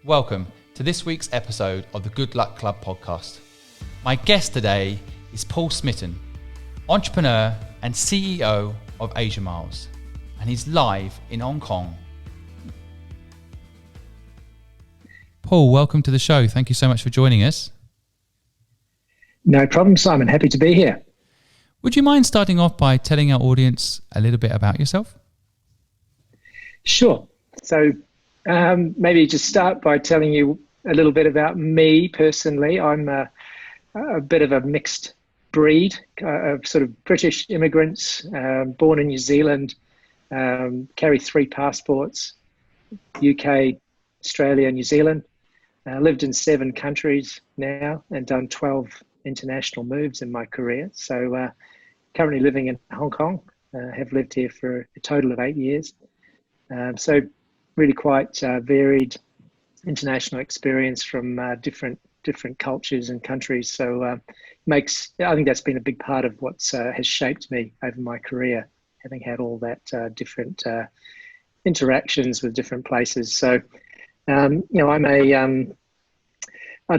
Welcome to this week's episode of the Good Luck Club podcast. My guest today is Paul Smitton, entrepreneur and CEO of Asia Miles, and he's live in Hong Kong. Paul, welcome to the show. Thank you so much for joining us. No problem, Simon. Happy to be here. Would you mind starting off by telling our audience a little bit about yourself? Sure. So maybe just start by telling you a little bit about me personally. I'm a bit of a mixed breed of sort of British immigrants, born in New Zealand, carry 3 passports, UK, Australia, New Zealand. Lived in 7 countries now and done 12 international moves in my career. So currently living in Hong Kong, have lived here for a total of 8 years. So really quite varied international experience from different cultures and countries. So I think that's been a big part of what has shaped me over my career, having had all that different interactions with different places. So I'd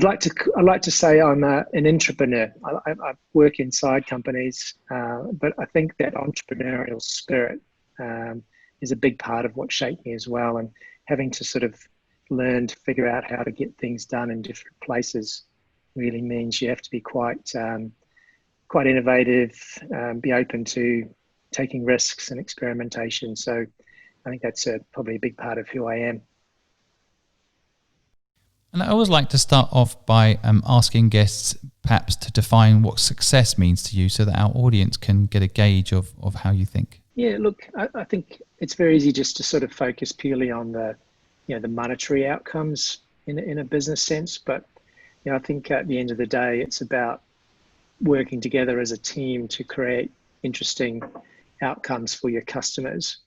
like to say I'm an entrepreneur. I work inside companies, but I think that entrepreneurial spirit is a big part of what shaped me as well. And having to sort of learn to figure out how to get things done in different places really means you have to be quite innovative, be open to taking risks and experimentation. So I think that's probably a big part of who I am. And I always like to start off by asking guests perhaps to define what success means to you so that our audience can get a gauge of how you think. Yeah, look, I think it's very easy just to sort of focus purely on the monetary outcomes in a business sense. But, I think at the end of the day, it's about working together as a team to create interesting outcomes for your customers.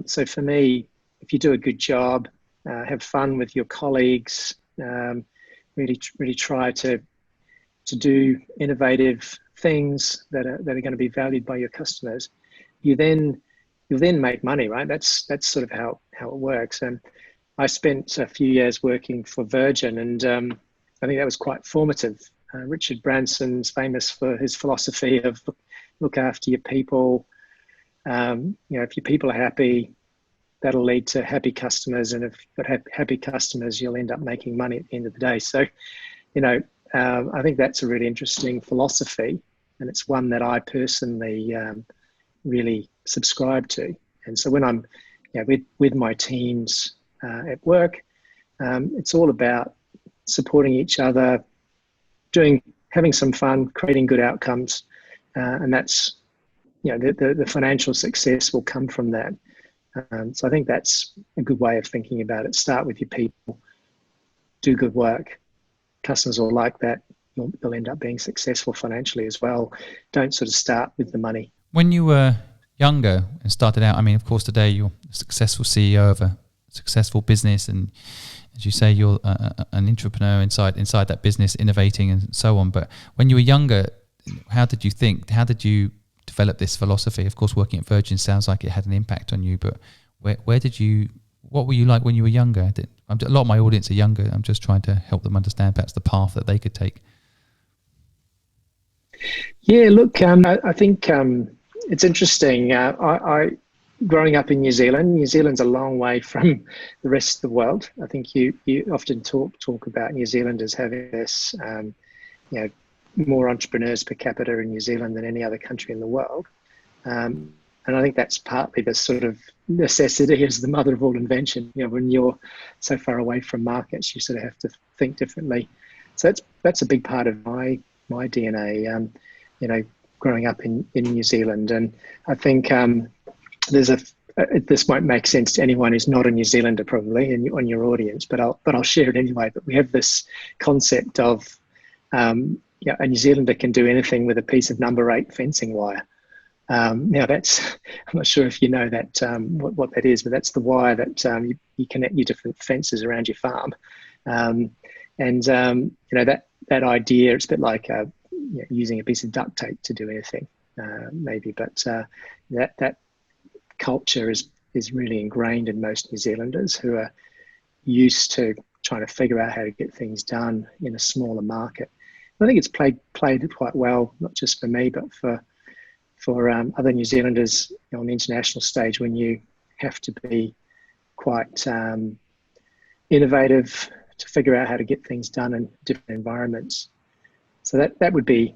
So for me, if you do a good job, have fun with your colleagues, really try to do innovative things that are going to be valued by your customers, you'll then make money, right? That's sort of how it works. And I spent a few years working for Virgin, and I think that was quite formative. Richard Branson's famous for his philosophy of look after your people. If your people are happy, that'll lead to happy customers, and if you've got happy customers, you'll end up making money at the end of the day. So, I think that's a really interesting philosophy, and it's one that I personally really subscribe to. And so when I'm with my teams at work, it's all about supporting each other, having some fun, creating good outcomes, and that's the financial success will come from that. So I think that's a good way of thinking about it. Start with your people, do good work. Customers will like that. You'll end up being successful financially as well. Don't sort of start with the money. When you were younger and started out, I mean, of course, today you're a successful CEO of a successful business, and as you say, you're an entrepreneur inside that business, innovating and so on. But when you were younger, how did you think? How did you develop this philosophy? Of course, working at Virgin sounds like it had an impact on you, but what were you like when you were younger? A lot of my audience are younger. I'm just trying to help them understand perhaps the path that they could take. Yeah, look, I think it's interesting. I growing up in New Zealand's a long way from the rest of the world. I think you often talk about New Zealand as having this, more entrepreneurs per capita in New Zealand than any other country in the world. And I think that's partly the sort of necessity is the mother of all invention. When you're so far away from markets, you sort of have to think differently. So that's a big part of my DNA, growing up in New Zealand. And I think this won't make sense to anyone who's not a New Zealander probably on your audience, but I'll share it anyway. But we have this concept of a New Zealander can do anything with a piece of number 8 fencing wire. Now that's, I'm not sure if you know that what that is, but that's the wire that you connect your different fences around your farm. That idea, it's a bit like using a piece of duct tape to do anything, maybe, but that culture is really ingrained in most New Zealanders who are used to trying to figure out how to get things done in a smaller market. I think it's played quite well, not just for me, but for other New Zealanders on the international stage, when you have to be quite innovative to figure out how to get things done in different environments. So that would be,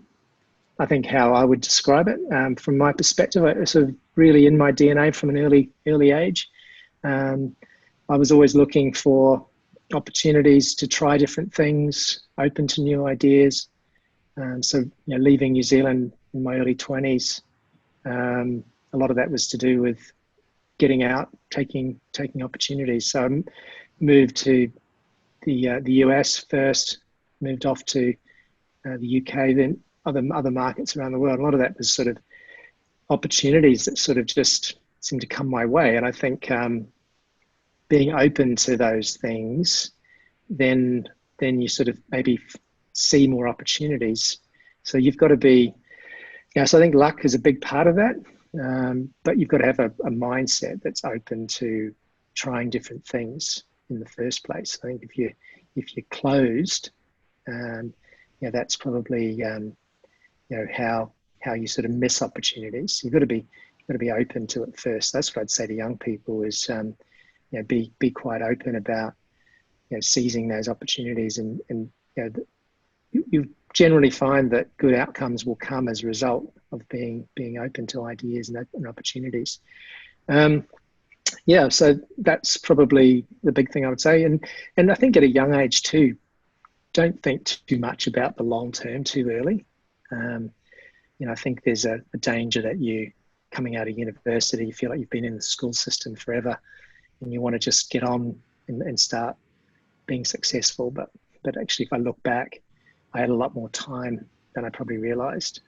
I think, how I would describe it. From my perspective, it's sort of really in my DNA from an early age. I was always looking for opportunities to try different things, open to new ideas. So, leaving New Zealand in my early 20s, a lot of that was to do with getting out, taking opportunities. So I moved to the US first, moved off to the UK, then other markets around the world. A lot of that was sort of opportunities that sort of just seemed to come my way. And I think being open to those things, then you sort of maybe see more opportunities. So you've got to be, so I think luck is a big part of that. But you've got to have a mindset that's open to trying different things in the first place. I think if you're closed, that's probably how you sort of miss opportunities. You've got to be open to it first. That's what I'd say to young people is be quite open about seizing those opportunities, and you generally find that good outcomes will come as a result of being open to ideas and opportunities. So that's probably the big thing I would say. And I think at a young age too, don't think too much about the long term too early. I think there's a danger that you coming out of university, you feel like you've been in the school system forever and you want to just get on and start being successful. But actually, if I look back, I had a lot more time than I probably realized.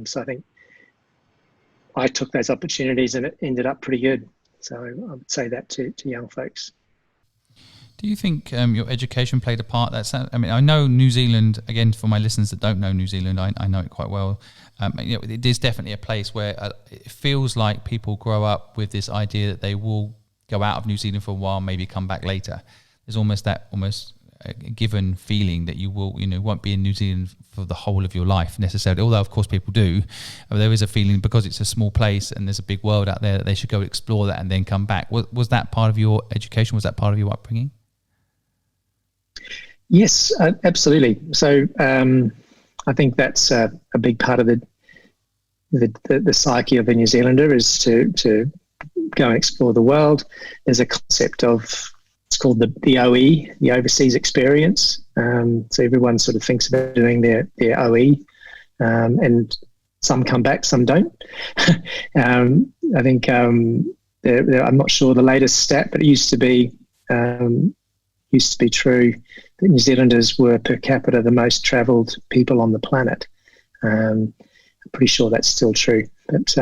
So I think I took those opportunities and it ended up pretty good. So I would say that to young folks. Do you think your education played a part? I know New Zealand, again, for my listeners that don't know New Zealand, I know it quite well. It is definitely a place where it feels like people grow up with this idea that they will go out of New Zealand for a while, maybe come back later. There's almost a given feeling that you won't be in New Zealand for the whole of your life necessarily, although of course people do. There is a feeling, because it's a small place and there's a big world out there, that they should go explore that and then come back. Was that part of your education? Was that part of your upbringing? Yes, absolutely. So I think that's a big part of the psyche of a New Zealander, is to go and explore the world. There's a concept of, it's called the OE, the overseas experience. So everyone sort of thinks about doing their OE, and some come back, some don't. I think I'm not sure the latest stat, but it used to be true that New Zealanders were per capita the most travelled people on the planet. I'm pretty sure that's still true, but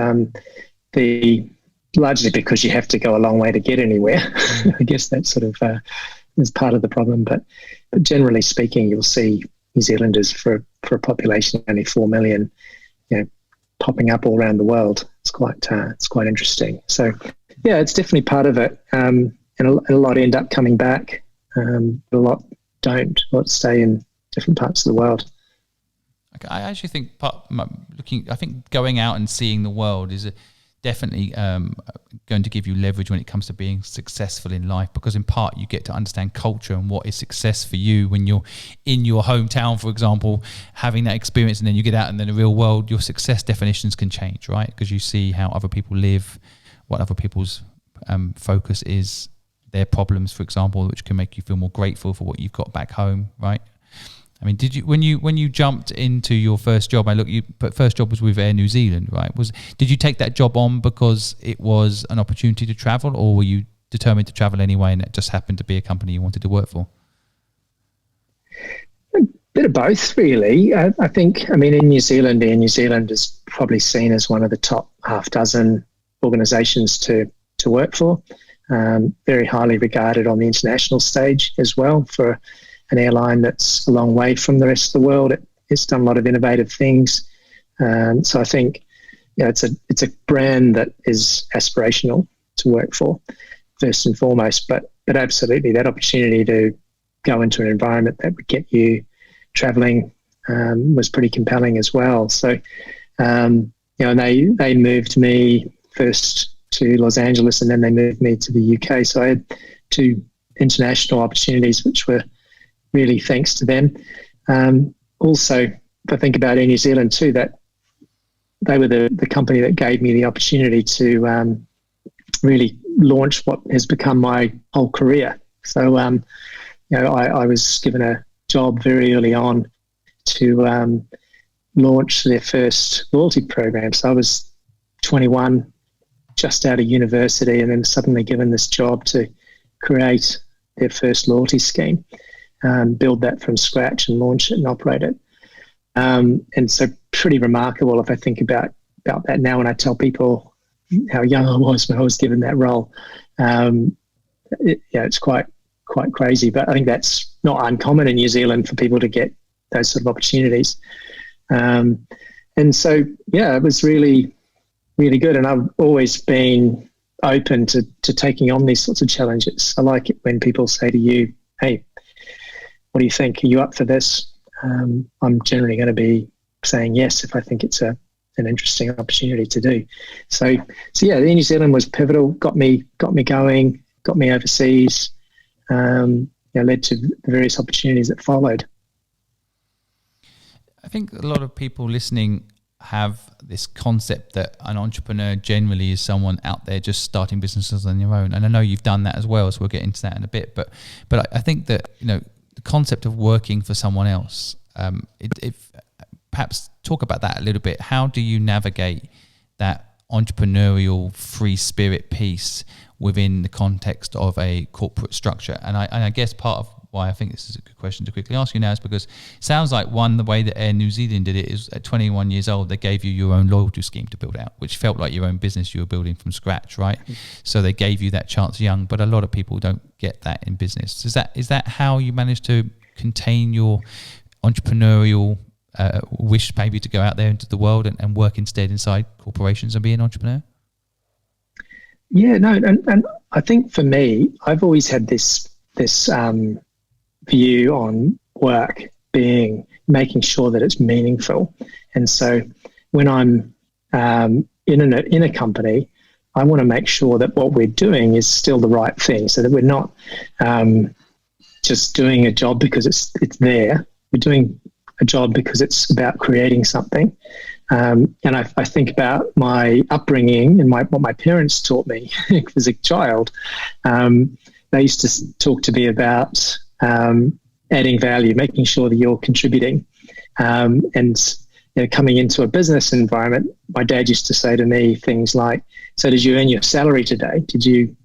largely because you have to go a long way to get anywhere. I guess that sort of is part of the problem. But generally speaking, you'll see New Zealanders for a population of only 4 million, popping up all around the world. It's quite interesting. So yeah, it's definitely part of it. And a lot end up coming back. A lot don't. A lot stay in different parts of the world. I actually think I think going out and seeing the world is definitely going to give you leverage when it comes to being successful in life, because in part you get to understand culture and what is success for you when you're in your hometown, for example, having that experience, and then you get out and then the real world, your success definitions can change, right? Because you see how other people live, what other people's focus is, their problems, for example, which can make you feel more grateful for what you've got back home, right? I mean, did you when you jumped into your first job? But first job was with Air New Zealand, right? Did you take that job on because it was an opportunity to travel, or were you determined to travel anyway, and it just happened to be a company you wanted to work for? A bit of both, really. I think, in New Zealand, Air New Zealand is probably seen as one of the top half dozen organisations to work for. Very highly regarded on the international stage as well, for an airline that's a long way from the rest of the world. It's done a lot of innovative things. So I think it's a brand that is aspirational to work for, first and foremost. But absolutely, that opportunity to go into an environment that would get you traveling was pretty compelling as well. So, and they moved me first to Los Angeles, and then they moved me to the UK. So I had 2 international opportunities, which were really thanks to them. Also, if I think about Air New Zealand too, that they were the company that gave me the opportunity to really launch what has become my whole career. So, I was given a job very early on to launch their first loyalty program. So I was 21, just out of university, and then suddenly given this job to create their first loyalty scheme, build that from scratch and launch it and operate it. And so pretty remarkable if I think about that now when I tell people how young I was when I was given that role. It's quite crazy, but I think that's not uncommon in New Zealand for people to get those sort of opportunities. And so, it was really, really good. And I've always been open to taking on these sorts of challenges. I like it when people say to you, hey, what do you think? Are you up for this? I'm generally going to be saying yes if I think it's an interesting opportunity to do. So Air New Zealand was pivotal, got me going, got me overseas, led to the various opportunities that followed. I think a lot of people listening have this concept that an entrepreneur generally is someone out there just starting businesses on their own. And I know you've done that as well, so we'll get into that in a bit. But I think that, the concept of working for someone else, if perhaps talk about that a little bit. How do you navigate that entrepreneurial free spirit piece within the context of a corporate structure? And I guess part of why I think this is a good question to quickly ask you now is because it sounds like the way that Air New Zealand did it is at 21 years old, they gave you your own loyalty scheme to build out, which felt like your own business you were building from scratch, right? So they gave you that chance young, but a lot of people don't get that in business. Is that how you managed to contain your entrepreneurial wish maybe to go out there into the world and work instead inside corporations and be an entrepreneur? Yeah, no, and I think for me, I've always had this view on work being making sure that it's meaningful. And so when I'm in a company, I want to make sure that what we're doing is still the right thing, so that we're not just doing a job because it's there. We're doing a job because it's about creating something. And I think about my upbringing and what my parents taught me as a child. They used to talk to me about adding value, making sure that you're contributing. And coming into a business environment, my dad used to say to me things like, so did you earn your salary today? Did you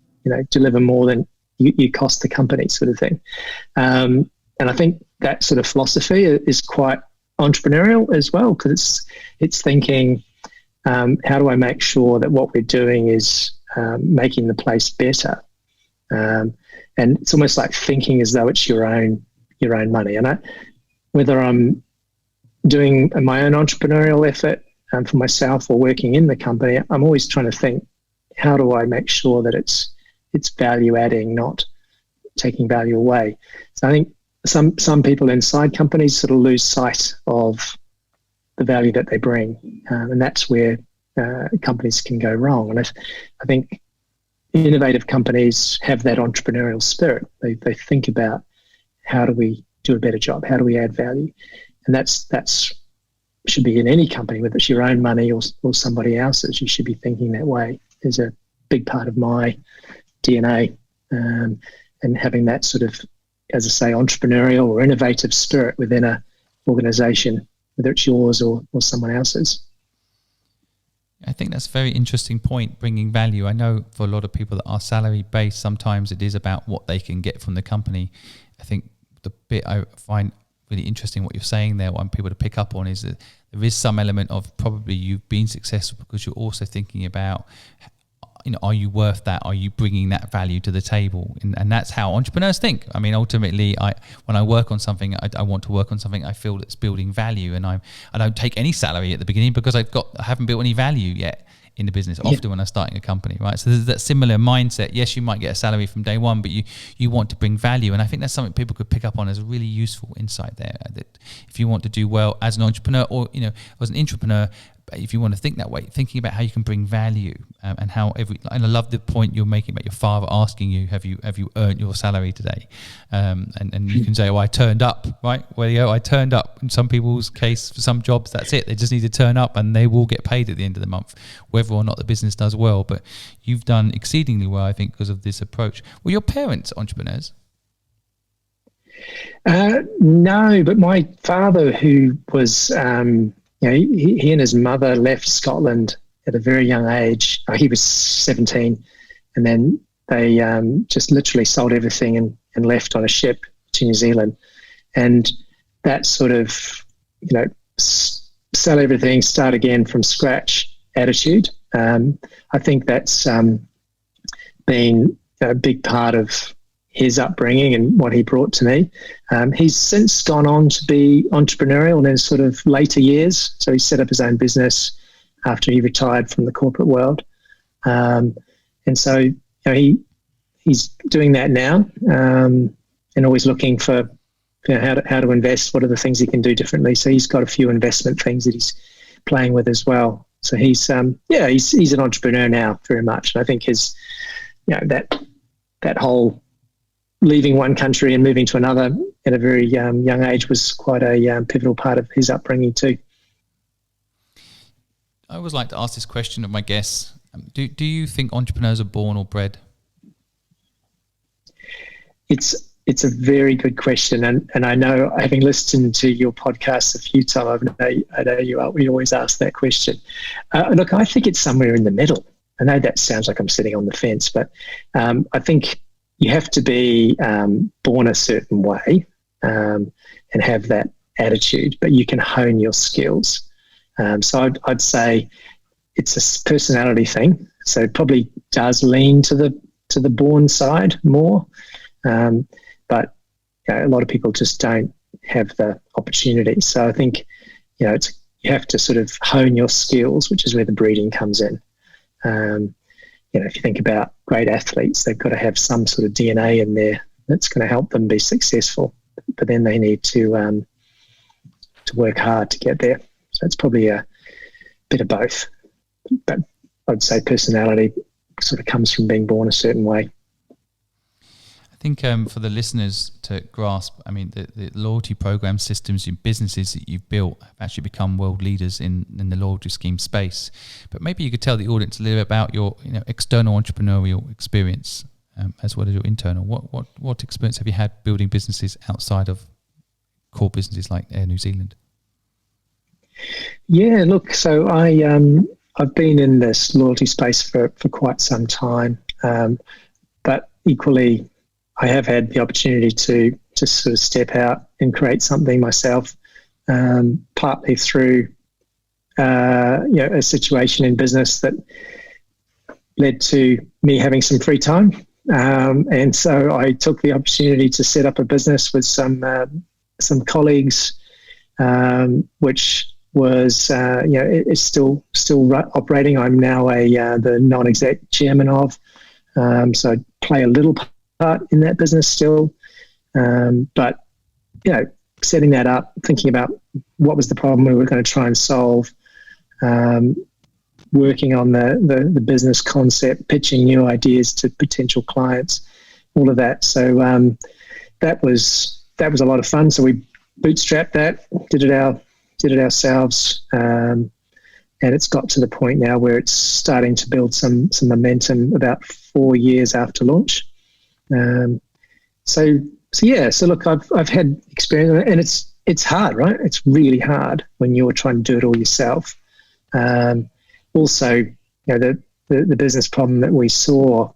deliver more than you cost the company, sort of thing? And I think that sort of philosophy is quite entrepreneurial as well, because it's thinking, how do I make sure that what we're doing is making the place better? And it's almost like thinking as though it's your own money. And whether I'm doing my own entrepreneurial effort for myself or working in the company, I'm always trying to think, how do I make sure that it's value adding, not taking value away? So I think some people inside companies sort of lose sight of the value that they bring, and that's where companies can go wrong. And I think innovative companies have that entrepreneurial spirit. They think about, how do we do a better job? How do we add value? And that's should be in any company, whether it's your own money or somebody else's. You should be thinking that way. Is a big part of my DNA, and having that sort of, as I say, entrepreneurial or innovative spirit within an organization, whether it's yours or someone else's. I think that's a very interesting point, bringing value. I know for a lot of people that are salary based, sometimes it is about what they can get from the company. I think the bit I find really interesting what you're saying there, what I want people to pick up on, is that there is some element of probably you've been successful because you're also thinking about, are you worth that? Are you bringing that value to the table? And that's how entrepreneurs think. I mean, ultimately, when I work on something, I want to work on something I feel that's building value, and I don't take any salary at the beginning because I haven't built any value yet in the business, often when I'm starting a company, right? So there's that similar mindset. Yes, you might get a salary from day one, but you want to bring value. And I think that's something people could pick up on as a really useful insight there, that if you want to do well as an entrepreneur, or, you know, as an entrepreneur, if you want to think that way, thinking about how you can bring value, and how and I love the point you're making about your father asking you, have you earned your salary today? And you can say, oh, I turned up, right? Well, yeah, I turned up. In some people's case, for some jobs, that's it. They just need to turn up and they will get paid at the end of the month, whether or not the business does well. But you've done exceedingly well, I think, because of this approach. Were your parents entrepreneurs? No, but my father, who was... he and his mother left Scotland at a very young age. He was 17, and then they just literally sold everything and left on a ship to New Zealand. And that sort of, sell everything, start again from scratch attitude. I think that's been a big part of his upbringing and what he brought to me. He's since gone on to be entrepreneurial in his sort of later years. So he set up his own business after he retired from the corporate world. And so he's doing that now, and always looking for how to invest, what are the things he can do differently. So he's got a few investment things that he's playing with as well. So he's an entrepreneur now, very much. And I think his, that whole leaving one country and moving to another at a very young age was quite a pivotal part of his upbringing too. I always like to ask this question of my guests. Do you think entrepreneurs are born or bred? It's a very good question, and I know, having listened to your podcast a few times, I know we always ask that question. Look, I think it's somewhere in the middle. I know that sounds like I'm sitting on the fence, but I think you have to be born a certain way and have that attitude, but you can hone your skills. So I'd say it's a personality thing. So it probably does lean to the born side more, but a lot of people just don't have the opportunity. So I think you have to sort of hone your skills, which is where the breeding comes in. If you think about great athletes, they've got to have some sort of DNA in there that's going to help them be successful. But then they need to work hard to get there. So it's probably a bit of both. But I'd say personality sort of comes from being born a certain way. I think for the listeners to grasp, I mean, the loyalty program systems and businesses that you've built have actually become world leaders in the loyalty scheme space. But maybe you could tell the audience a little bit about your external entrepreneurial experience as well as your internal. What experience have you had building businesses outside of core businesses like Air New Zealand? Yeah, look, so I've been in this loyalty space for quite some time, but equally I have had the opportunity to sort of step out and create something myself, partly through a situation in business that led to me having some free time, and so I took the opportunity to set up a business with some colleagues, which was is still operating. I'm now the non-exec chairman of, so I play a little part in that business still, but setting that up, thinking about what was the problem we were going to try and solve, working on the business concept, pitching new ideas to potential clients, all of that. So that was a lot of fun. So we bootstrapped that, did it ourselves, and it's got to the point now where it's starting to build some momentum about 4 years after launch. So look, I've had experience, and it's hard, right? It's really hard when you're trying to do it all yourself. Also, the business problem that we saw,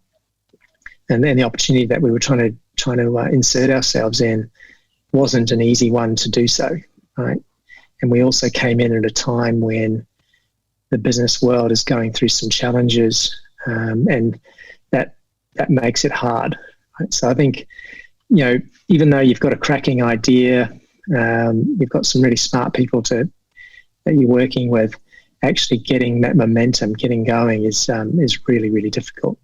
and then the opportunity that we were trying to insert ourselves in, wasn't an easy one to do so, right? And we also came in at a time when the business world is going through some challenges, and that makes it hard. Right? So I think, even though you've got a cracking idea, you've got some really smart people that you're working with, actually getting that momentum, getting going is really, really difficult.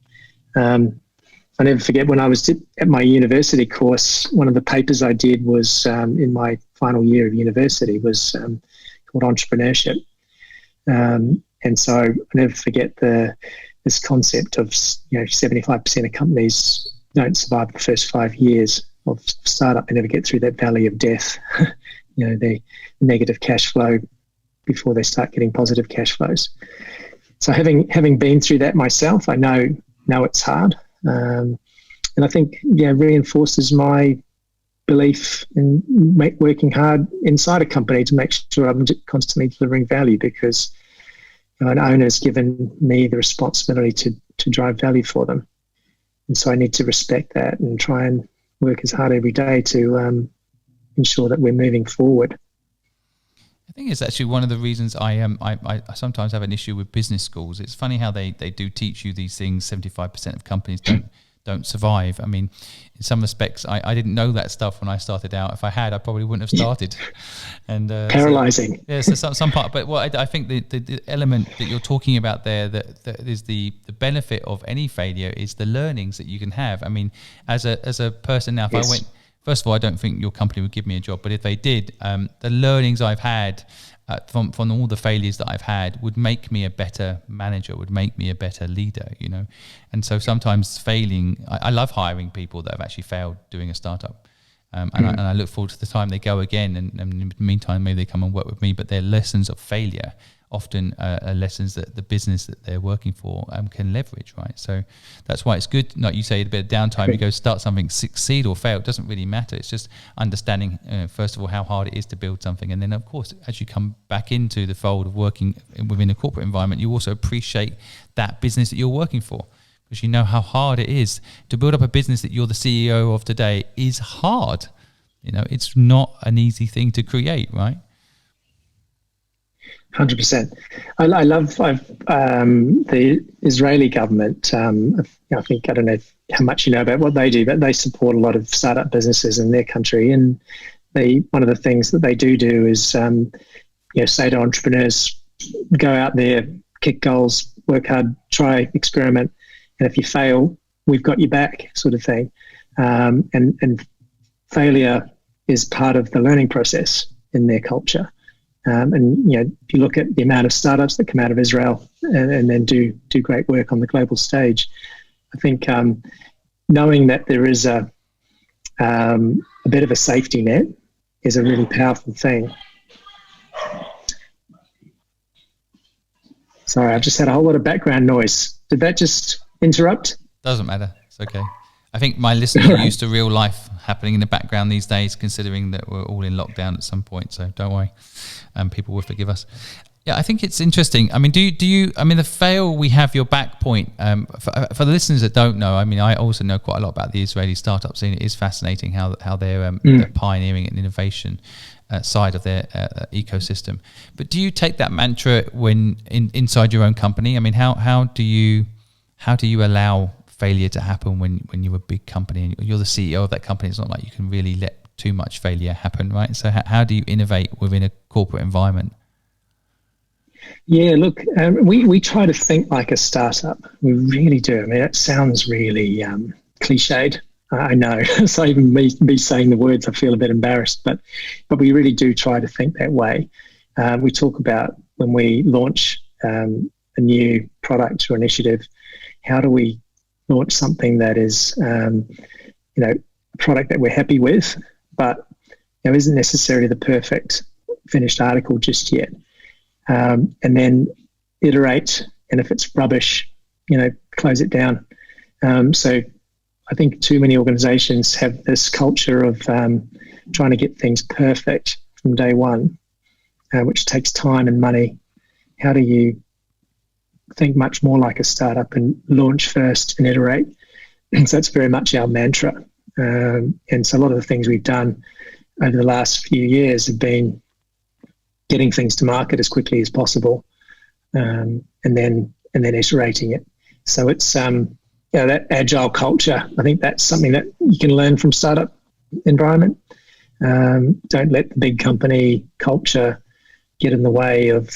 I never forget when I was at my university course, one of the papers I did was in my final year of university was called entrepreneurship. And so I never forget this concept of 75% of companies don't survive the first 5 years of startup. They never get through that valley of death, the negative cash flow before they start getting positive cash flows. So having been through that myself, I know it's hard. And I think reinforces my belief in working hard inside a company to make sure I'm constantly delivering value, because an owner's given me the responsibility to drive value for them. And so I need to respect that and try and work as hard every day to ensure that we're moving forward. I think it's actually one of the reasons I sometimes have an issue with business schools. It's funny how they do teach you these things. 75% of companies don't survive. I mean, in some respects, I didn't know that stuff when I started out. If I had, I probably wouldn't have started. And paralyzing. So some part. But what I think the element that you're talking about there that is the benefit of any failure is the learnings that you can have. I mean, as a person now, if I went. First of all, I don't think your company would give me a job, but if they did, the learnings I've had from all the failures that I've had would make me a better manager, would make me a better leader, And so sometimes failing, I love hiring people that have actually failed doing a startup. And I look forward to the time they go again. And in the meantime, maybe they come and work with me, but their lessons of failure often are lessons that the business that they're working for can leverage, right? So that's why it's good. Like you say, a bit of downtime, you go start something, succeed or fail, it doesn't really matter. It's just understanding, first of all, how hard it is to build something. And then, of course, as you come back into the fold of working within a corporate environment, you also appreciate that business that you're working for, because you know how hard it is. To build up a business that you're the CEO of today is hard. It's not an easy thing to create, right? 100%. I love the Israeli government. I think, I don't know how much you know about what they do, but they support a lot of startup businesses in their country. And one of the things that they do is, say to entrepreneurs, go out there, kick goals, work hard, try, experiment. And if you fail, we've got you back, sort of thing. And failure is part of the learning process in their culture. And if you look at the amount of startups that come out of Israel and then do great work on the global stage, I think knowing that there is a bit of a safety net is a really powerful thing. Sorry, I just had a whole lot of background noise. Did that just interrupt? Doesn't matter. It's okay. I think my listeners are used to real life happening in the background these days, considering that we're all in lockdown at some point. So don't worry, people will forgive us. Yeah, I think it's interesting. I mean, do you? I mean, the fail, we have your back point. For the listeners that don't know, I mean, I also know quite a lot about the Israeli startup scene. It is fascinating how they're pioneering an innovation side of their ecosystem. But do you take that mantra when inside your own company? I mean, how do you allow failure to happen when you're a big company and you're the CEO of that company? It's not like you can really let too much failure happen, right? So how do you innovate within a corporate environment? Yeah, look, we try to think like a startup. We really do. I mean, it sounds really cliched. I know. So even me saying the words, I feel a bit embarrassed, but we really do try to think that way. We talk about when we launch a new product or initiative, how do we launch something that is, a product that we're happy with, but isn't necessarily the perfect finished article just yet. And then iterate, and if it's rubbish, close it down. So I think too many organizations have this culture of trying to get things perfect from day one, which takes time and money. How do you think much more like a startup and launch first and iterate? And so it's very much our mantra. And so a lot of the things we've done over the last few years have been getting things to market as quickly as possible, and then iterating it. So it's that agile culture. I think that's something that you can learn from startup environment. Don't let the big company culture get in the way of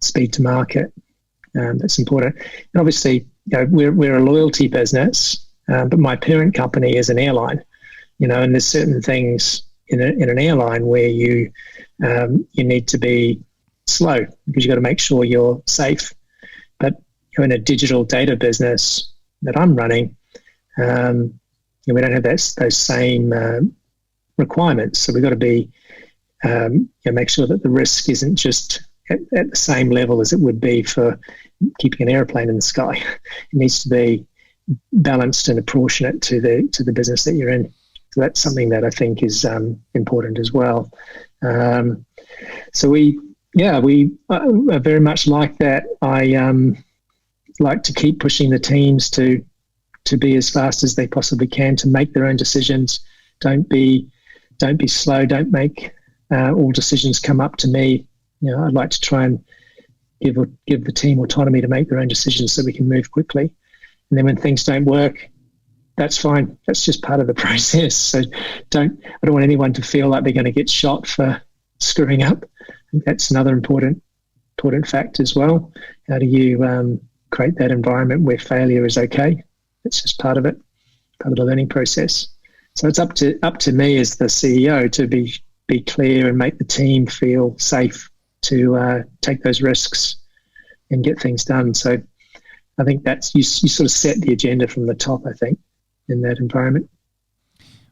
speed to market. That's important. And obviously, we're a loyalty business, but my parent company is an airline. And there's certain things in an airline where you need to be slow because you've got to make sure you're safe. But in a digital data business that I'm running, we don't have those same requirements. So we've got to be make sure that the risk isn't just at the same level as it would be for keeping an airplane in the sky. It needs to be balanced and proportionate to the business that you're in. So that's something that I think is important as well. So we are very much like that. I like to keep pushing the teams to be as fast as they possibly can, to make their own decisions. Don't be slow. Don't make all decisions come up to me. I'd like to try and give the team autonomy to make their own decisions so we can move quickly. And then when things don't work, that's fine. That's just part of the process. So I don't want anyone to feel like they're going to get shot for screwing up. I think that's another important fact as well. How do you create that environment where failure is okay? It's just part of it, part of the learning process. So it's up to me as the CEO to be clear and make the team feel safe to take those risks and get things done. So I think that's you sort of set the agenda from the top, I think, in that environment.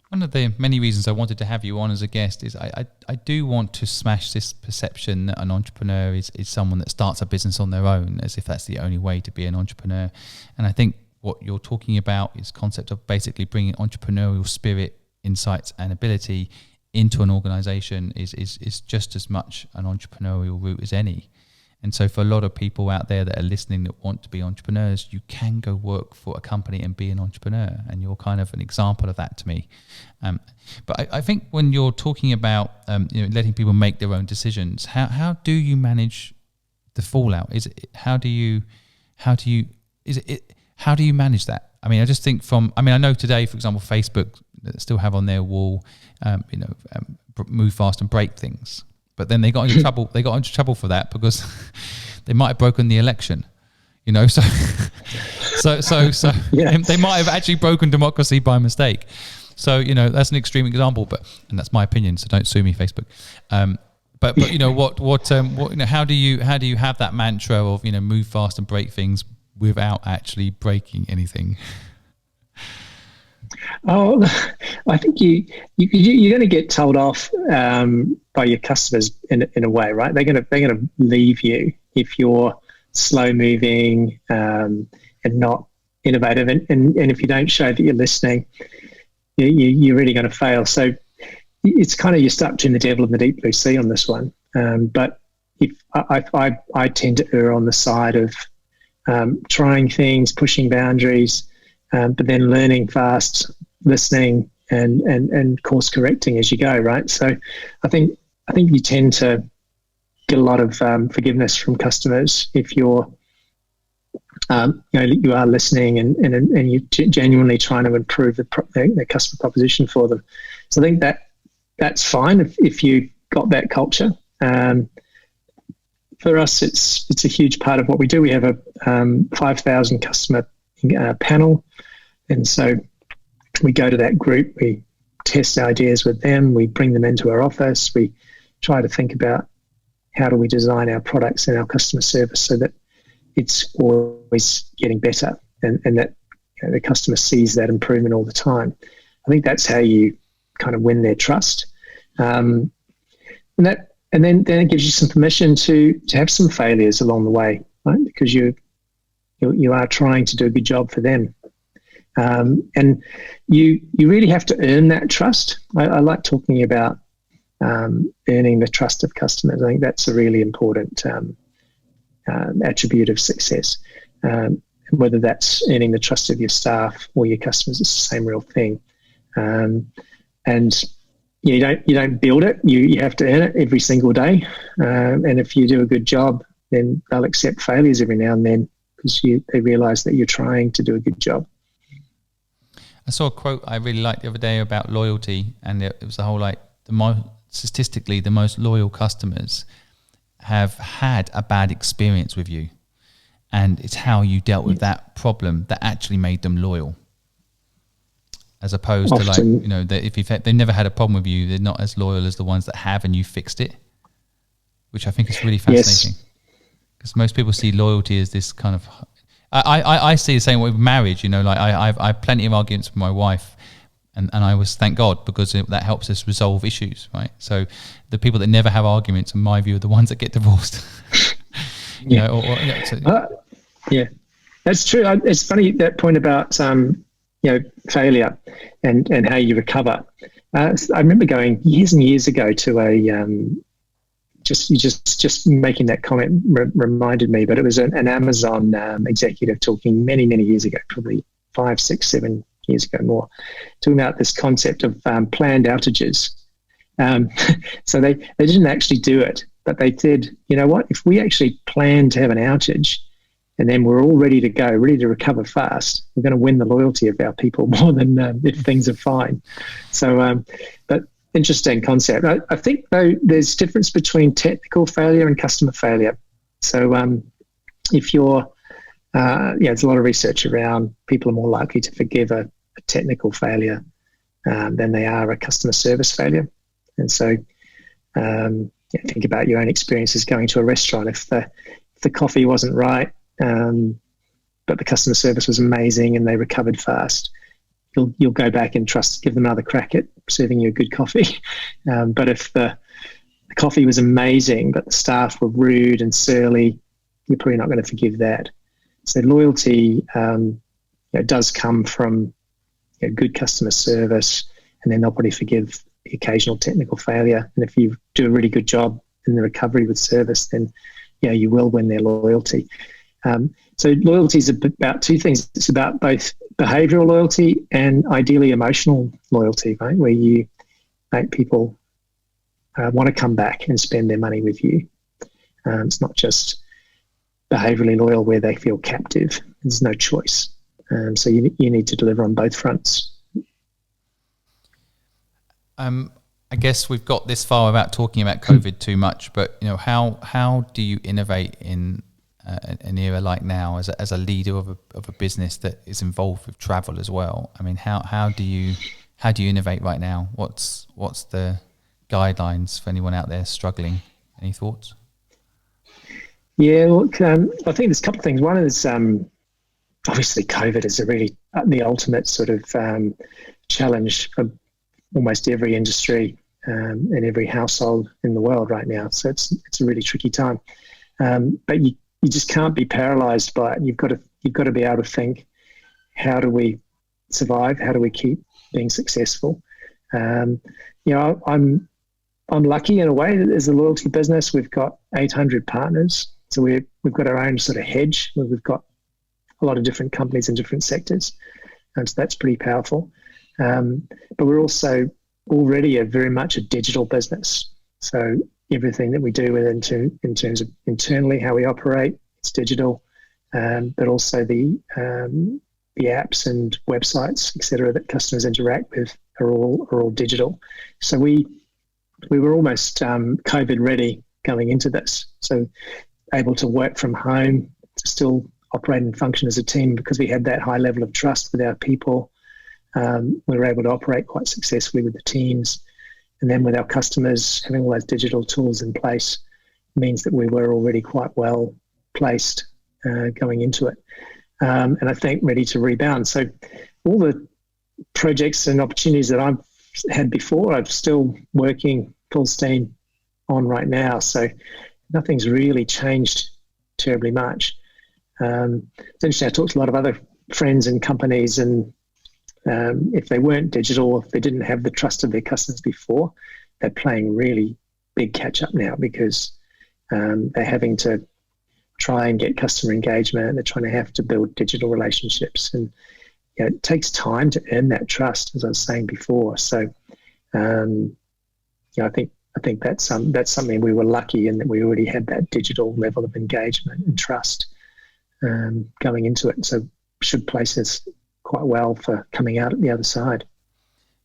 One of the many reasons I wanted to have you on as a guest is I do want to smash this perception that an entrepreneur is someone that starts a business on their own, as if that's the only way to be an entrepreneur. And I think what you're talking about is concept of basically bringing entrepreneurial spirit, insights and ability into an organization is just as much an entrepreneurial route as any. And so for a lot of people out there that are listening that want to be entrepreneurs, you can go work for a company and be an entrepreneur. And you're kind of an example of that to me. But I think when you're talking about letting people make their own decisions, how do you manage the fallout? How do you manage that? I mean, I just think I know today, for example, Facebook still have on their wall, move fast and break things. But then they got into trouble. They got into trouble for that because they might have broken the election, So yes. They might have actually broken democracy by mistake. So that's an extreme example, and that's my opinion. So don't sue me, Facebook. But how do you have that mantra of move fast and break things without actually breaking anything? Oh, I think you're going to get told off by your customers in a way, right? They're going to leave you if you're slow moving and not innovative, and if you don't show that you're listening, you're really going to fail. So it's kind of you're stuck between the devil and the deep blue sea on this one. But if I tend to err on the side of trying things, pushing boundaries. But then learning fast, listening, and course correcting as you go, right? So I think you tend to get a lot of forgiveness from customers if you're you are listening and you're genuinely trying to improve the customer proposition for them. So I think that's fine if you got that culture. For us, it's a huge part of what we do. We have a 5,000 customer panel. And so we go to that group, we test ideas with them, we bring them into our office, we try to think about how do we design our products and our customer service so that it's always getting better and that the customer sees that improvement all the time. I think that's how you kind of win their trust. And then it gives you some permission to have some failures along the way, right? Because you are trying to do a good job for them. And you really have to earn that trust. I like talking about earning the trust of customers. I think that's a really important attribute of success. Whether that's earning the trust of your staff or your customers, it's the same real thing. And you don't build it. You have to earn it every single day. And if you do a good job, then they'll accept failures every now and then because they realise that you're trying to do a good job. I saw a quote I really liked the other day about loyalty, and it was the whole statistically the most loyal customers have had a bad experience with you, and it's how you dealt with that problem that actually made them loyal, as opposed to, like, you know, that if they've never had a problem with you, they're not as loyal as the ones that have and you fixed it, which I think is really fascinating. Because most people see loyalty as this kind of, I see the same way with marriage, you know, like I have plenty of arguments with my wife, and I always thank God, because that helps us resolve issues, right? So the people that never have arguments, in my view, are the ones that get divorced. You know, yeah, that's true. It's funny, that point about you know, failure and how you recover. I remember going years and years ago to a just making that comment reminded me, but it was an Amazon executive talking many years ago, probably 5, 6, 7 years ago more, talking about this concept of planned outages. So they didn't actually do it, but they said, you know what, if we actually plan to have an outage and then we're all ready to go, ready to recover fast, we're going to win the loyalty of our people more than if things are fine. So, but interesting concept. I think, though, there's difference between technical failure and customer failure. So if you're, there's a lot of research around people are more likely to forgive a technical failure than they are a customer service failure. And so think about your own experiences going to a restaurant. If the coffee wasn't right, but the customer service was amazing and they recovered fast, you'll go back and give them another crack at serving you a good coffee. But if the coffee was amazing but the staff were rude and surly, you're probably not going to forgive that. So loyalty does come from good customer service, and then they'll probably forgive the occasional technical failure. And if you do a really good job in the recovery with service, then you will win their loyalty. So loyalty is about two things. It's about both behavioral loyalty and ideally emotional loyalty, right? Where you make people want to come back and spend their money with you. It's not just behaviorally loyal where they feel captive. There's no choice. So you need to deliver on both fronts. I guess we've got this far without talking about COVID too much, but how do you innovate in an era like now as a leader of a business that is involved with travel as well? I mean, how do you innovate right now? What's the guidelines for anyone out there struggling? Any thoughts? Yeah, look, I think there's a couple of things. One is obviously COVID is the ultimate sort of challenge for almost every industry and every household in the world right now. So it's a really tricky time. But you just can't be paralyzed by it. You've got to be able to think, how do we survive? How do we keep being successful? I'm lucky in a way that as a loyalty business, we've got 800 partners. So we've got our own sort of hedge where we've got a lot of different companies in different sectors. So that's pretty powerful. But we're also already very much a digital business. So everything that we do in terms of internally how we operate, it's digital, but also the apps and websites, et cetera, that customers interact with are all digital. So we were almost COVID ready going into this. So able to work from home, to still operate and function as a team because we had that high level of trust with our people. We were able to operate quite successfully with the teams. And then with our customers, having all those digital tools in place means that we were already quite well placed going into it. And I think ready to rebound. So all the projects and opportunities that I've had before, I'm still working full steam on right now. So nothing's really changed terribly much. It's interesting, I talked to a lot of other friends and companies, and if they weren't digital, if they didn't have the trust of their customers before, they're playing really big catch up now because they're having to try and get customer engagement. They're trying to have to build digital relationships, and it takes time to earn that trust, as I was saying before. So, I think that's something we were lucky in, that we already had that digital level of engagement and trust going into it. So should place us quite well for coming out at the other side.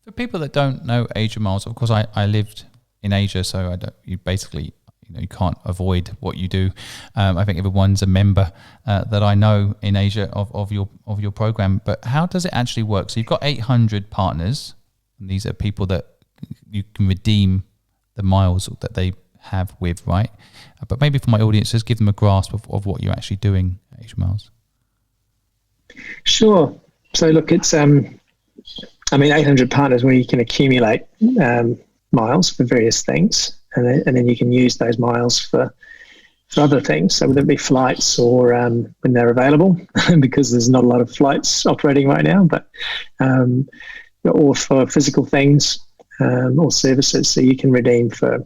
For people that don't know Asia Miles, of course, I lived in Asia, so you can't avoid what you do. I think everyone's a member that I know in Asia of your program. But how does it actually work? So you've got 800 partners, and these are people that you can redeem the miles that they have with, right? But maybe for my audience, just give them a grasp of what you're actually doing at Asia Miles. Sure. So look, it's 800 partners where you can accumulate miles for various things, and then you can use those miles for other things. So whether it be flights or when they're available, because there's not a lot of flights operating right now, but or for physical things or services. So you can redeem for,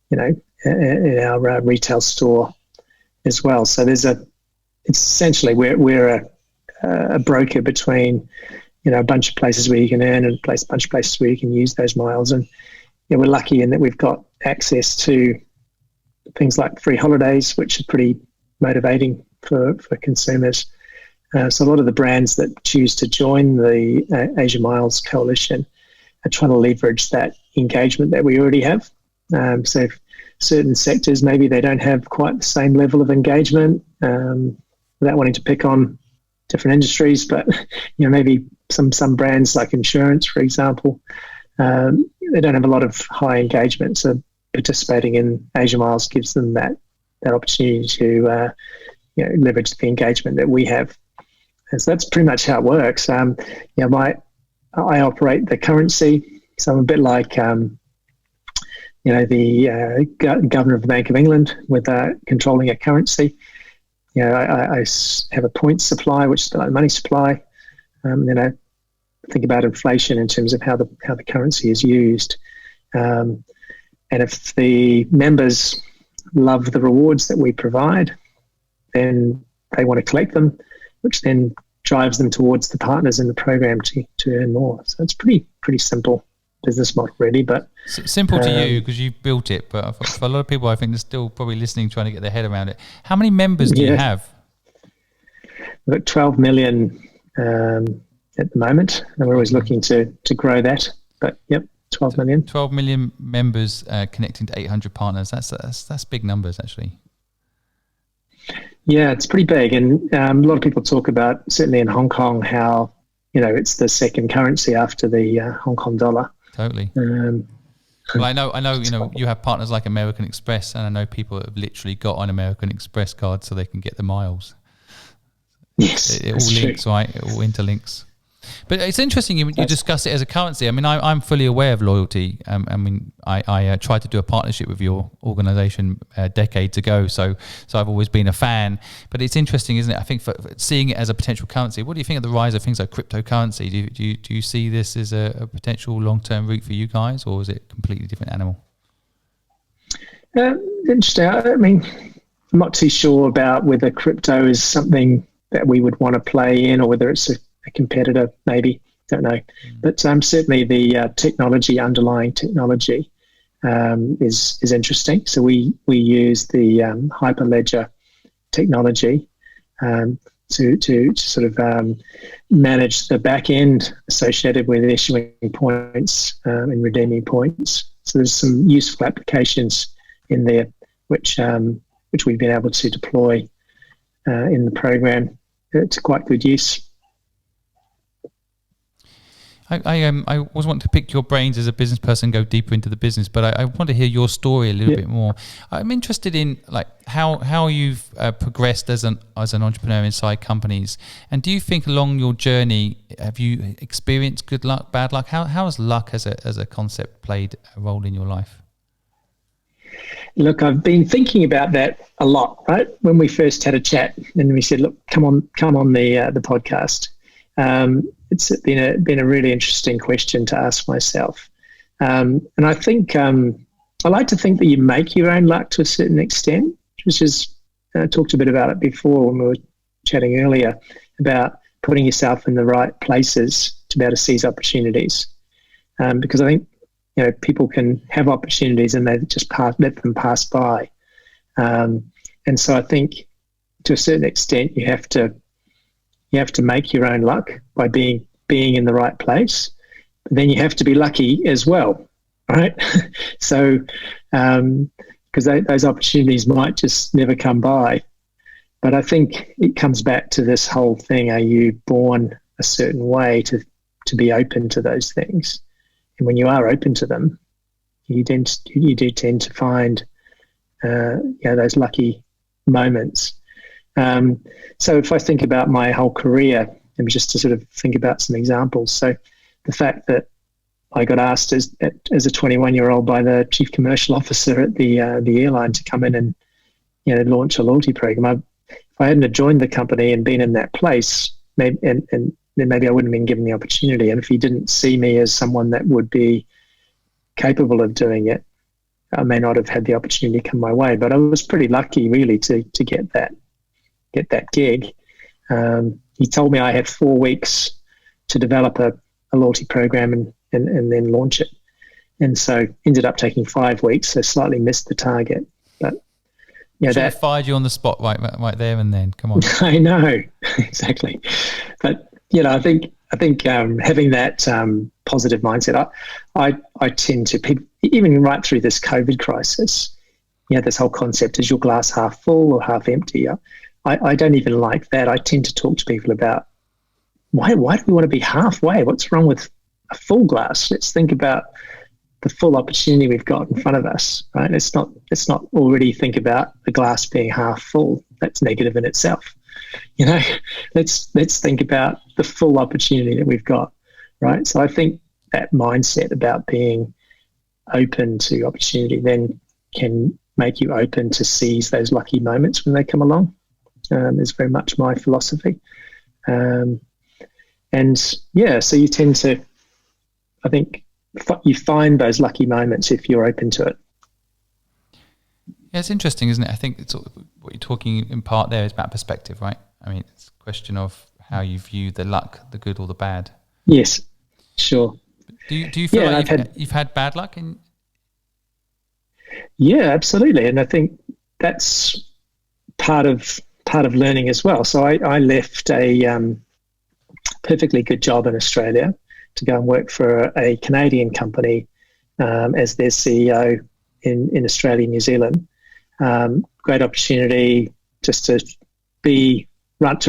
in our retail store as well. So it's essentially we're a broker between, a bunch of places where you can earn and a bunch of places where you can use those miles. And we're lucky in that we've got access to things like free holidays, which are pretty motivating for consumers. So a lot of the brands that choose to join the Asia Miles Coalition are trying to leverage that engagement that we already have. So if certain sectors, maybe they don't have quite the same level of engagement, without wanting to pick on different industries, but maybe some brands like insurance, for example, they don't have a lot of high engagement. So participating in Asia Miles gives them that opportunity to leverage the engagement that we have. And so that's pretty much how it works. I operate the currency, so I'm a bit like the governor of the Bank of England with controlling a currency. I have a points supply, which is like the money supply. Then I think about inflation in terms of how the currency is used. And if the members love the rewards that we provide, then they want to collect them, which then drives them towards the partners in the program to earn more. So it's pretty simple business model, really. But simple to you because you've built it, but for a lot of people, I think they're still probably listening, trying to get their head around it. How many members do you have? We've got 12 million at the moment, and we're always looking to grow that. But 12 million. 12 million members connecting to 800 partners. That's big numbers, actually. Yeah, it's pretty big, and a lot of people talk about, certainly in Hong Kong, how it's the second currency after the Hong Kong dollar. Totally. Well, I know. You have partners like American Express, and I know people that have literally got an American Express card so they can get the miles. Yes, it all links, true. Right? It all interlinks. But it's interesting you discuss it as a currency. I mean, I'm fully aware of loyalty. I tried to do a partnership with your organisation decades ago, so I've always been a fan. But it's interesting, isn't it? I think for seeing it as a potential currency. What do you think of the rise of things like cryptocurrency? Do you see this as a potential long-term route for you guys, or is it a completely different animal? Interesting. I mean, I'm not too sure about whether crypto is something that we would want to play in, or whether it's a competitor, maybe, don't know. But certainly the underlying technology is interesting. So we use the Hyperledger technology to sort of manage the back end associated with issuing points and redeeming points. So there's some useful applications in there which we've been able to deploy in the program to quite good use. I always want to pick your brains as a business person, go deeper into the business, but I want to hear your story a little bit more. I'm interested in how you've progressed as an entrepreneur inside companies, and do you think along your journey have you experienced good luck, bad luck? How has luck as a concept played a role in your life? Look, I've been thinking about that a lot. Right when we first had a chat, and we said, "Look, come on the podcast." It's been a really interesting question to ask myself, and I think I like to think that you make your own luck to a certain extent, which is I talked a bit about it before when we were chatting earlier about putting yourself in the right places to be able to seize opportunities, because I think people can have opportunities and they just let them pass by, and so I think to a certain extent you have to make your own luck by being in the right place. But then you have to be lucky as well, right? So because those opportunities might just never come by. But I think it comes back to this whole thing: are you born a certain way to be open to those things? And when you are open to them, you do tend to find those lucky moments. So if I think about my whole career, and just to sort of think about some examples, so the fact that I got asked as a 21-year-old by the chief commercial officer at the airline to come in and launch a loyalty program. If I hadn't have joined the company and been in that place, maybe then maybe I wouldn't have been given the opportunity. And if he didn't see me as someone that would be capable of doing it, I may not have had the opportunity come my way. But I was pretty lucky, really, to get that gig. He told me I had 4 weeks to develop a loyalty program and then launch it. And so ended up taking 5 weeks, so slightly missed the target. But should have fired you on the spot right there and then. Come on. I know, exactly. But I think having that positive mindset, I tend to, even right through this COVID crisis, this whole concept, is your glass half full or half empty? I don't even like that. I tend to talk to people about why do we want to be halfway? What's wrong with a full glass? Let's think about the full opportunity we've got in front of us, right? Let's not already think about the glass being half full. That's negative in itself. Let's think about the full opportunity that we've got, right? So I think that mindset about being open to opportunity then can make you open to seize those lucky moments when they come along. Is very much my philosophy. So you tend to, I think, you find those lucky moments if you're open to it. Yeah, it's interesting, isn't it? I think it's what you're talking in part there is about perspective, right? I mean, it's a question of how you view the luck, the good or the bad. Yes, sure. Do you feel like you've had bad luck in? Yeah, absolutely, and I think that's part of learning as well. So I left a perfectly good job in Australia to go and work for a Canadian company as their CEO in Australia and New Zealand. Great opportunity just to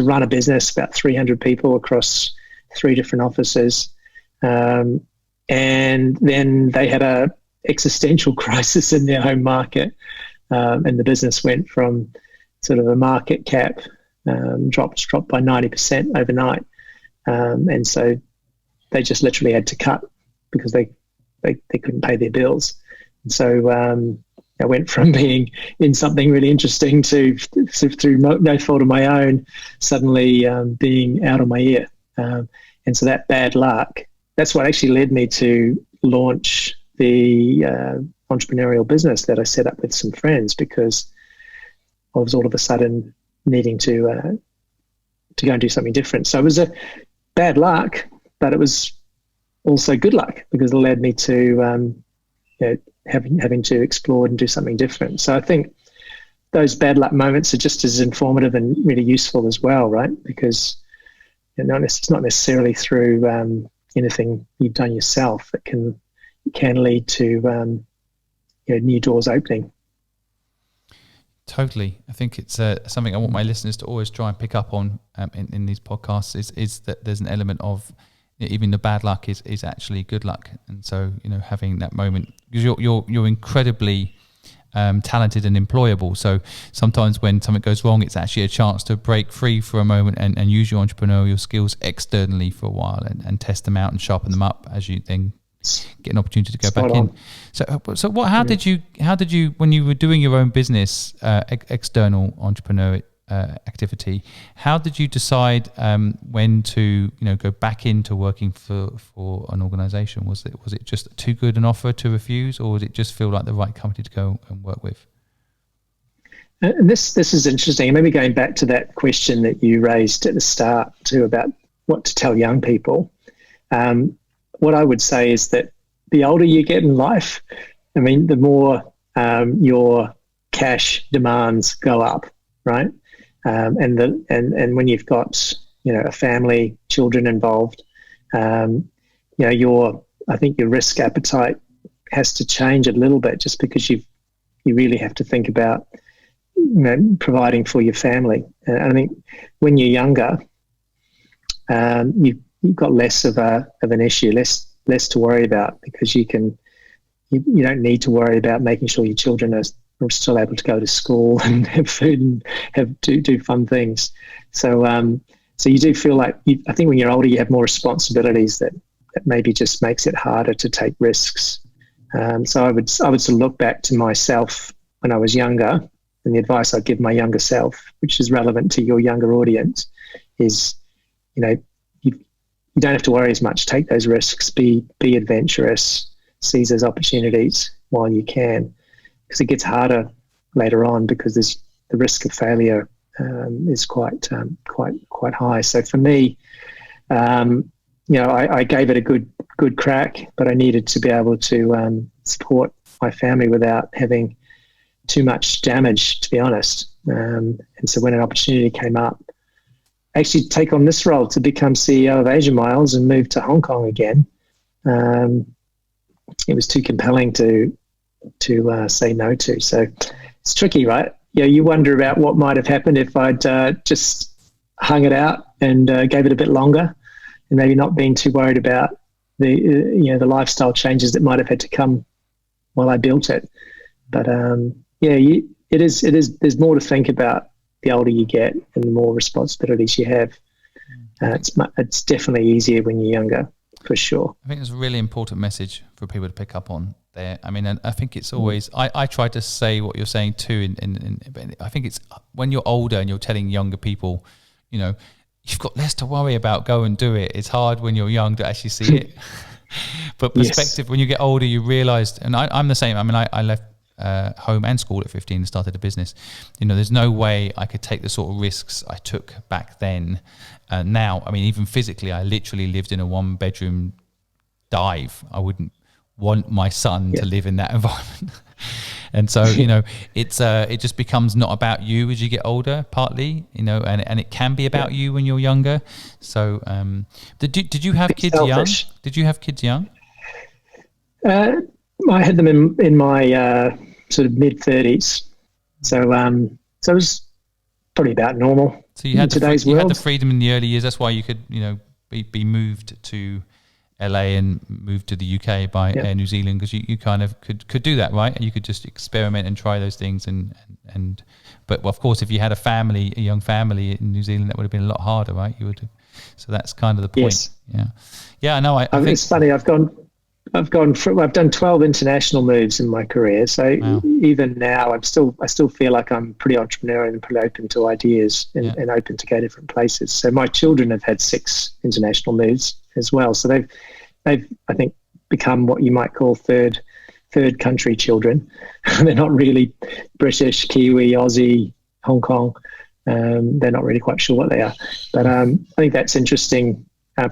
run a business, about 300 people across 3 different offices. And then they had a existential crisis in their home market, and the business went from sort of a market cap dropped by 90% overnight. And so they just literally had to cut because they couldn't pay their bills. And so I went from being in something really interesting to through no fault of my own, suddenly being out of my ear. And so that bad luck, that's what actually led me to launch the entrepreneurial business that I set up with some friends, because I was all of a sudden needing to go and do something different. So it was a bad luck, but it was also good luck because it led me to having to explore and do something different. So I think those bad luck moments are just as informative and really useful as well, right? Because it's not necessarily through anything you've done yourself that can lead to new doors opening. Totally. I think it's something I want my listeners to always try and pick up on in these podcasts is that there's an element of even the bad luck is actually good luck. And so, having that moment, because you're incredibly talented and employable. So sometimes when something goes wrong, it's actually a chance to break free for a moment and use your entrepreneurial skills externally for a while and test them out and sharpen them up as you then get an opportunity to go back in. So what? How did you when you were doing your own business, external entrepreneur activity? How did you decide when to go back into working for an organisation? Was it just too good an offer to refuse, or did it just feel like the right company to go and work with? This is interesting. Maybe going back to that question that you raised at the start too about what to tell young people. What I would say is that the older you get in life, I mean, the more your cash demands go up, right? And when you've got a family, children involved, I think your risk appetite has to change a little bit just because you've you really have to think about, providing for your family. And I think when you're younger, you've got less of an issue, less to worry about, because you don't need to worry about making sure your children are still able to go to school and have food and do fun things. So you do feel like, I think when you're older, you have more responsibilities that maybe just makes it harder to take risks. So I would sort of look back to myself when I was younger, and the advice I'd give my younger self, which is relevant to your younger audience, is, you don't have to worry as much. Take those risks, be adventurous, seize those opportunities while you can, because it gets harder later on, because there's the risk of failure is quite high. So for me, I gave it a good crack, but I needed to be able to support my family without having too much damage, to be honest. And so when an opportunity came up, actually take on this role to become CEO of Asia Miles and move to Hong Kong again, it was too compelling to say no to. So it's tricky, right? You wonder about what might have happened if I'd just hung it out and gave it a bit longer, and maybe not being too worried about the lifestyle changes that might have had to come while I built it. But it is. There's more to think about the older you get and the more responsibilities you have. It's definitely easier when you're younger, for sure. I think it's a really important message for people to pick up on there. I mean, and I think it's always, I try to say what you're saying too, but I think it's when you're older and you're telling younger people, you've got less to worry about, go and do it. It's hard when you're young to actually see it. But perspective, when you get older, you realise, and I'm the same. I mean, I left home and school at 15 and started a business. There's no way I could take the sort of risks I took back then. Now, I mean, even physically, I literally lived in a 1-bedroom dive. I wouldn't want my son to live in that environment. And so, it just becomes not about you as you get older, partly, and it can be about you when you're younger. So, did you have kids young? Did you have kids young? I had them in my sort of mid-30s. So it was probably about normal. So you had today's world. You had the freedom in the early years. That's why you could, be moved to LA and moved to the UK by Air New Zealand, because you kind of could do that, right? And you could just experiment and try those things. But of course, if you had a young family in New Zealand, that would have been a lot harder, right? So that's kind of the point. Yes. Yeah. I know. I think it's funny. I've done 12 international moves in my career. So even now, I still feel like I'm pretty entrepreneurial and pretty open to ideas and open to go different places. So my children have had 6 international moves as well. So they've I think become what you might call third country children. They're not really British, Kiwi, Aussie, Hong Kong. They're not really quite sure what they are. But I think that's interesting.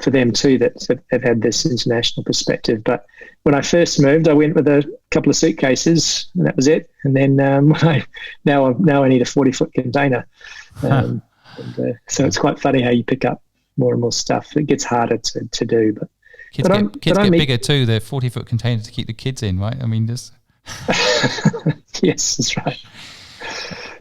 For them too, that they've had this international perspective. But when I first moved, I went with a couple of suitcases, and that was it. And then now I need a 40-foot container. So it's quite funny how you pick up more and more stuff. It gets harder to do. But kids get bigger too. They're 40-foot containers to keep the kids in, right? I mean, just yes, that's right.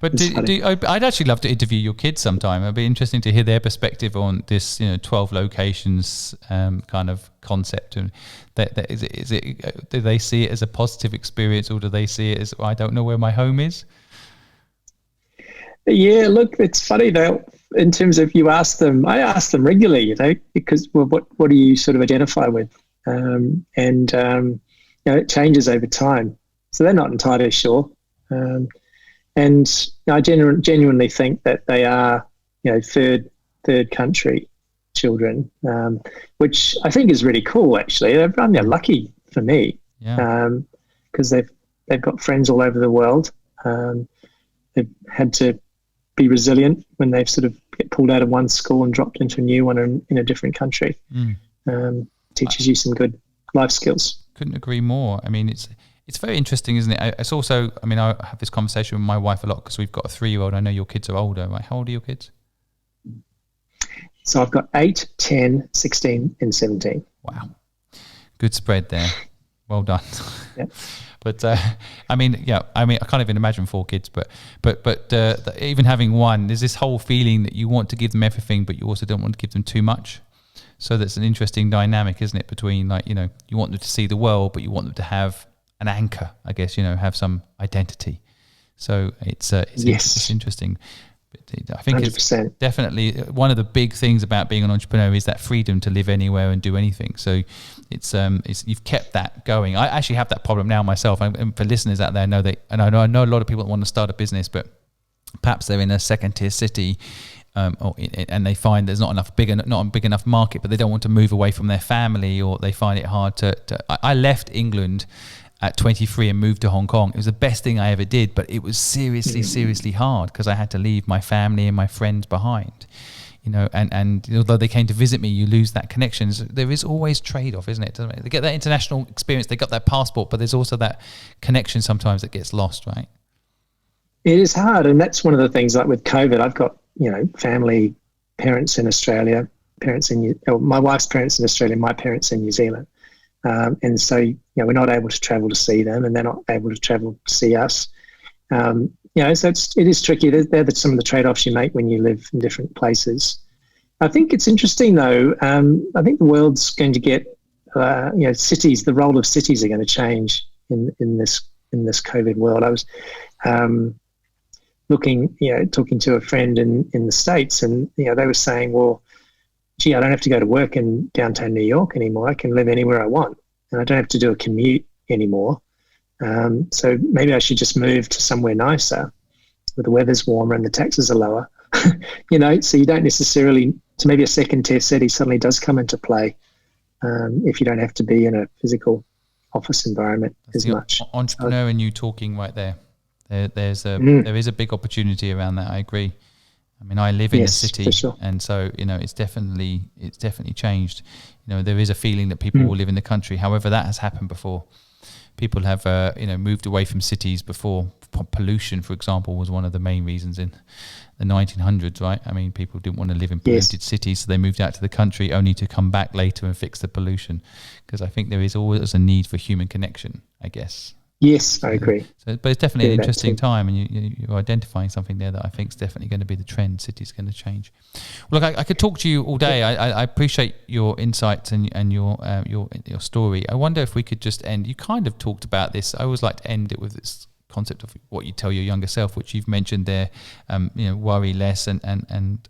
But I'd actually love to interview your kids sometime. It'd be interesting to hear their perspective on this, 12 locations kind of concept. And do they see it as a positive experience, or do they see it as, I don't know where my home is? Yeah, look, it's funny though. In terms of I ask them regularly, because what do you sort of identify with, it changes over time, so they're not entirely sure. And I genuinely think that they are, third country children, which I think is really cool. Actually, they're lucky for me, because they've got friends all over the world. They've had to be resilient when they've sort of get pulled out of one school and dropped into a new one in a different country. Teaches you some good life skills. Couldn't agree more. I mean, it's very interesting, isn't it? It's also, I mean, I have this conversation with my wife a lot because we've got a 3-year-old. I know your kids are older, right? How old are your kids? So I've got 8, 10, 16 and 17. Wow. Good spread there. Well done. Yeah. But I mean, I can't even imagine 4 kids, but even having one, there's this whole feeling that you want to give them everything, but you also don't want to give them too much. So that's an interesting dynamic, isn't it? Between, like, you know, you want them to see the world, but you want them to have an anchor, I guess, you know, have some identity. So it's interesting. I think 100%. It's definitely one of the big things about being an entrepreneur is that freedom to live anywhere and do anything. So it's you've kept that going. I actually have that problem now myself. And for listeners out there, know that, and I know a lot of people that want to start a business, but perhaps they're in a second tier city, and they find there's not a big enough market, but they don't want to move away from their family, or they find it hard to. I left England at 23 and moved to Hong Kong. It was the best thing I ever did, but it was seriously hard because I had to leave my family and my friends behind, you know, and although they came to visit me, you lose that connection. So there is always trade-off, isn't it? They get that international experience, they got that passport, but there's also that connection sometimes that gets lost, right? It is hard, and that's one of the things, like with COVID, I've got, you know, family, parents in Australia, my wife's parents in Australia, my parents in New Zealand. And so, you know, we're not able to travel to see them, and they're not able to travel to see us. You know, so it is tricky. They're some of the trade-offs you make when you live in different places. I think it's interesting, though. I think the world's going to get, you know, cities. The role of cities are going to change in this COVID world. I was talking to a friend in the States, and, you know, they were saying, well, gee, I don't have to go to work in downtown New York anymore. I can live anywhere I want, and I don't have to do a commute anymore. So maybe I should just move to somewhere nicer where the weather's warmer and the taxes are lower. You know, so you don't necessarily, so maybe a second tier city suddenly does come into play if you don't have to be in a physical office environment as much. Entrepreneur and you talking right there. There is a big opportunity around that. I agree. I mean, I live in a city, sure. And so, you know, it's definitely changed. You know, there is a feeling that people will live in the country. However, that has happened before. People have, moved away from cities before. Pollution, for example, was one of the main reasons in the 1900s, right? I mean, people didn't want to live in polluted cities, so they moved out to the country only to come back later and fix the pollution. Because I think there is always a need for human connection, I guess. Yes, I agree. So, but it's definitely an interesting time, and you're identifying something there that I think is definitely going to be the trend. City's going to change. Well, look, I could talk to you all day. I appreciate your insights and your story. I wonder if we could just end. You kind of talked about this. I always like to end it with this concept of what you tell your younger self, which you've mentioned there. Worry less and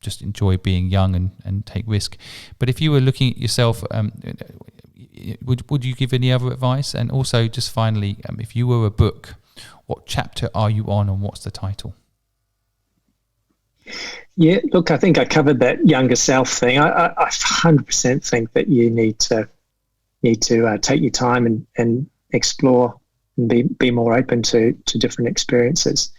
just enjoy being young and take risk. But if you were looking at yourself, would you give any other advice? And also, just finally, if you were a book, what chapter are you on, and what's the title? Yeah, look, I think I covered that younger self thing. I 100% think that you need to take your time and explore and be more open to different experiences.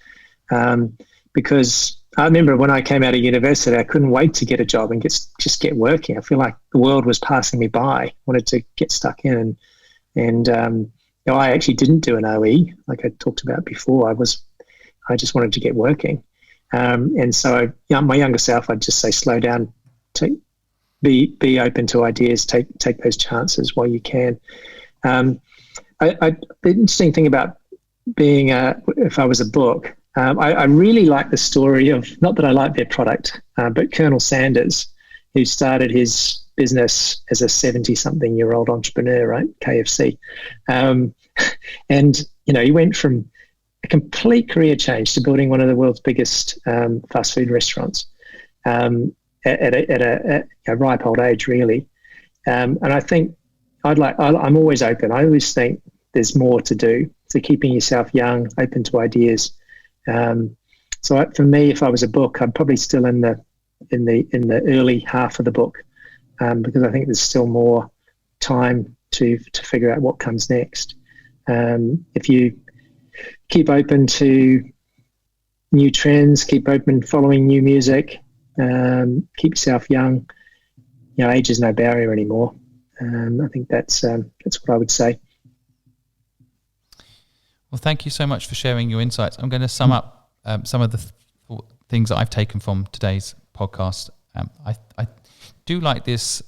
Because I remember when I came out of university, I couldn't wait to get a job and just get working. I feel like the world was passing me by. I wanted to get stuck in, and I actually didn't do an OE like I talked about before. I just wanted to get working, and so my younger self, I'd just say slow down, be open to ideas, take those chances while you can. The interesting thing about being if I was a book. I really like the story of, not that I like their product, but Colonel Sanders, who started his business as a 70-something-year-old entrepreneur, right? KFC. And, he went from a complete career change to building one of the world's biggest fast food restaurants at a ripe old age, really. And I think I'm always open. I always think there's more to do. So keeping yourself young, open to ideas. So for me, if I was a book, I'm probably still in the early half of the book, because I think there's still more time to figure out what comes next. If you keep open to new trends, keep open following new music, keep yourself young, age is no barrier anymore. I think that's what I would say. Well, thank you so much for sharing your insights. I'm going to sum up some of the things that I've taken from today's podcast. I do like this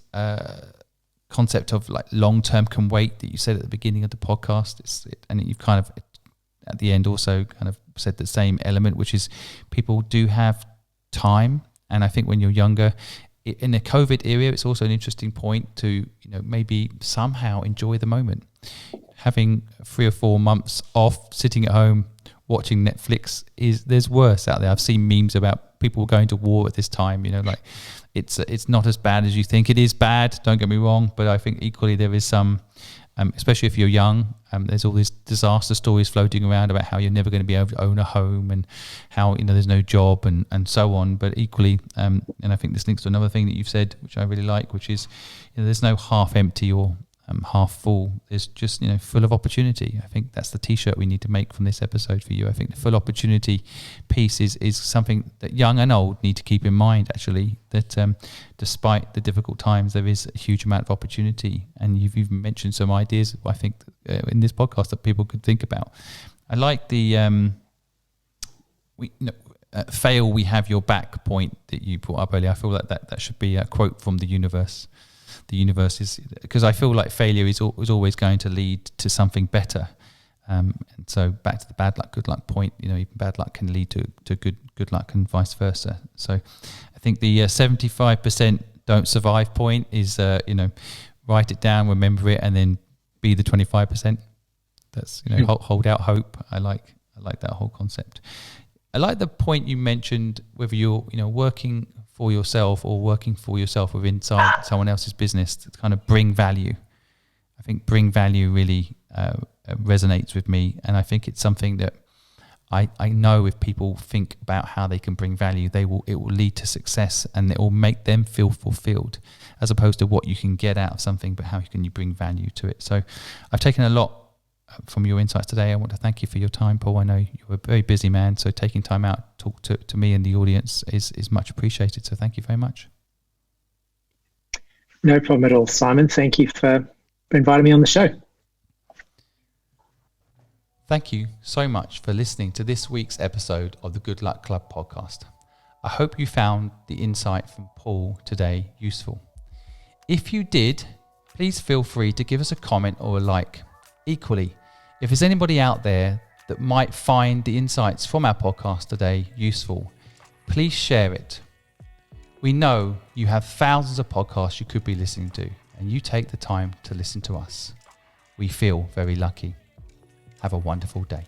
concept of like long-term can wait that you said at the beginning of the podcast. And you've kind of at the end also kind of said the same element, which is people do have time. And I think when you're younger, in the COVID era, it's also an interesting point to, maybe somehow enjoy the moment. Having 3 or 4 months off, sitting at home, watching Netflix, there's worse out there. I've seen memes about people going to war at this time, like it's not as bad as you think. It is bad, don't get me wrong, but I think equally there is some, especially if you're young, there's all these disaster stories floating around about how you're never going to be able to own a home and how, there's no job and so on. But equally, and I think this links to another thing that you've said, which I really like, which is, there's no half empty or half full. There's just, full of opportunity. I think that's the t-shirt we need to make from this episode for you. I think the full opportunity piece is something that young and old need to keep in mind, actually, that despite the difficult times, there is a huge amount of opportunity. And you've even mentioned some ideas, I think, in this podcast that people could think about. I like the fail, we have your back point that you brought up earlier. I feel like that should be a quote from the universe. The universe is, because I feel like failure is always going to lead to something better. And so back to the bad luck, good luck point, even bad luck can lead to good luck and vice versa. So I think the 75% don't survive point is, write it down, remember it, and then be the 25%. That's, hold out hope. I like that whole concept. I like the point you mentioned, whether you're, working for yourself or working for yourself within someone else's business, to kind of bring value. I think bring value really resonates with me, and I think it's something that I know if people think about how they can bring value, it will lead to success, and it will make them feel fulfilled, as opposed to what you can get out of something, but how can you bring value to it. So I've taken a lot from your insights today. I want to thank you for your time, Paul. I know you're a very busy man, so taking time out to talk to me and the audience is much appreciated. So thank you very much. No problem at all, Simon. Thank you for inviting me on the show. Thank you so much for listening to this week's episode of the Good Luck Club podcast. I hope you found the insight from Paul today useful. If you did, please feel free to give us a comment or a like. Equally, if there's anybody out there that might find the insights from our podcast today useful, please share it. We know you have thousands of podcasts you could be listening to, and you take the time to listen to us. We feel very lucky. Have a wonderful day.